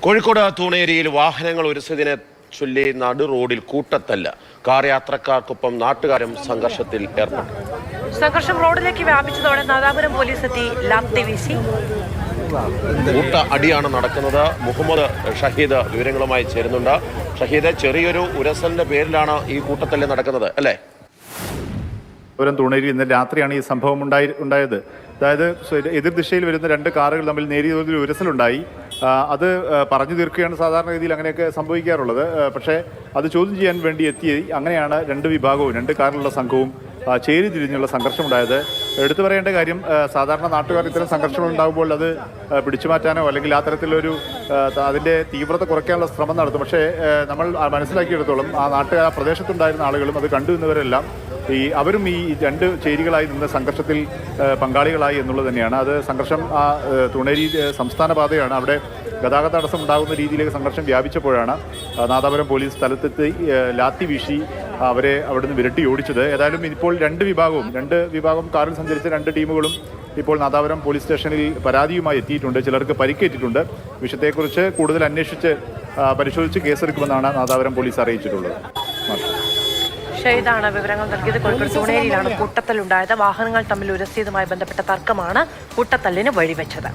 കോഴിക്കോട് തൂണേരിയിൽ വാഹനങ്ങൾ ഉരസതിനെ ചൊല്ലി നടു റോഡിൽ കൂട്ടത്തല്ല. കാർ യാത്രക്കാർക്കൊപ്പം നാട്ടുകാരും സംഘർഷത്തിൽ ഏർപ്പെട്ടു. സംഘർഷം റോഡിലേക്ക് വ്യാപിച്ചതോടെ നാദാപുരം പോലീസ് എത്തി ലാത്തി വീശി. കൂട്ട അടിയാണ് നടക്കുന്നത്. മുഹമ്മദ് ഷഹീദ് വിവരങ്ങളുമായി ചേരുന്നുണ്ട്. ഷഹീദ്, ചെറിയൊരു ഉരസലിന്റെ പേരിലാണ് ഈ കൂട്ടത്തല്ല് നടക്കുന്നത് അല്ലേ? തൂണേരി ഇന്നലെ രാത്രിയാണ് ഈ സംഭവം ഉണ്ടായത്. അതായത് എതിർദിശയിൽ വരുന്ന രണ്ട് കാറുകൾ തമ്മിൽ നേരിയ തോതിൽ ഉരസലുണ്ടായി. അത് പറഞ്ഞു തീർക്കുകയാണ് സാധാരണഗതിയിൽ അങ്ങനെയൊക്കെ സംഭവിക്കാറുള്ളത്. പക്ഷേ അത് ചോദ്യം ചെയ്യാൻ വേണ്ടി അങ്ങനെയാണ് രണ്ട് വിഭാഗവും രണ്ട് കാറിലുള്ള സംഘവും ചേരി തിരിഞ്ഞുള്ള സംഘർഷമുണ്ടായത്. എടുത്തു പറയേണ്ട കാര്യം, സാധാരണ നാട്ടുകാർ ഇത്തരം സംഘർഷങ്ങൾ ഉണ്ടാകുമ്പോൾ അത് പിടിച്ചു മാറ്റാനോ അല്ലെങ്കിൽ ആ തരത്തിലൊരു അതിൻ്റെ തീവ്രത കുറയ്ക്കാനുള്ള ശ്രമം നടത്തും. പക്ഷേ നമ്മൾ മനസ്സിലാക്കിയെടുത്തോളം ആ പ്രദേശത്തുണ്ടായിരുന്ന ആളുകളും അത് കണ്ടുവന്നവരെല്ലാം അവരും ഈ രണ്ട് ചേരികളായി നിന്ന് സംഘർഷത്തിൽ പങ്കാളികളായി എന്നുള്ളത് തന്നെയാണ്. അത് സംഘർഷം തൂണേരി സംസ്ഥാന പാതയാണ്. അവിടെ ഗതാഗത തടസ്സം ഉണ്ടാകുന്ന രീതിയിലേക്ക് സംഘർഷം വ്യാപിച്ചപ്പോഴാണ് നാദാപുരം പോലീസ് സ്ഥലത്തെത്തി ലാത്തി വീശി അവരെ അവിടുന്ന് വിരട്ടി ഓടിച്ചത്. ഏതായാലും ഇപ്പോൾ രണ്ട് വിഭാഗം കാറിൽ സഞ്ചരിച്ച രണ്ട് ടീമുകളും ഇപ്പോൾ നാദാപുരം പോലീസ് സ്റ്റേഷനിൽ പരാതിയുമായി എത്തിയിട്ടുണ്ട്. ചിലർക്ക് പരിക്കേറ്റിട്ടുണ്ട്. വിഷയത്തെക്കുറിച്ച് കൂടുതൽ അന്വേഷിച്ച് പരിശോധിച്ച് കേസെടുക്കുമെന്നാണ് നാദാപുരം പോലീസ് അറിയിച്ചിട്ടുള്ളത്. ഷഹീദാണ് വിവരങ്ങൾ നൽകിയത്. കോഴിക്കോട് തൂണേരിയിലാണ് കൂട്ടത്തല്ലുണ്ടായത്. വാഹനങ്ങൾ തമ്മിൽ ഉരസിയതുമായി ബന്ധപ്പെട്ട തർക്കമാണ് കൂട്ടത്തല്ലിന് വഴിവെച്ചത്.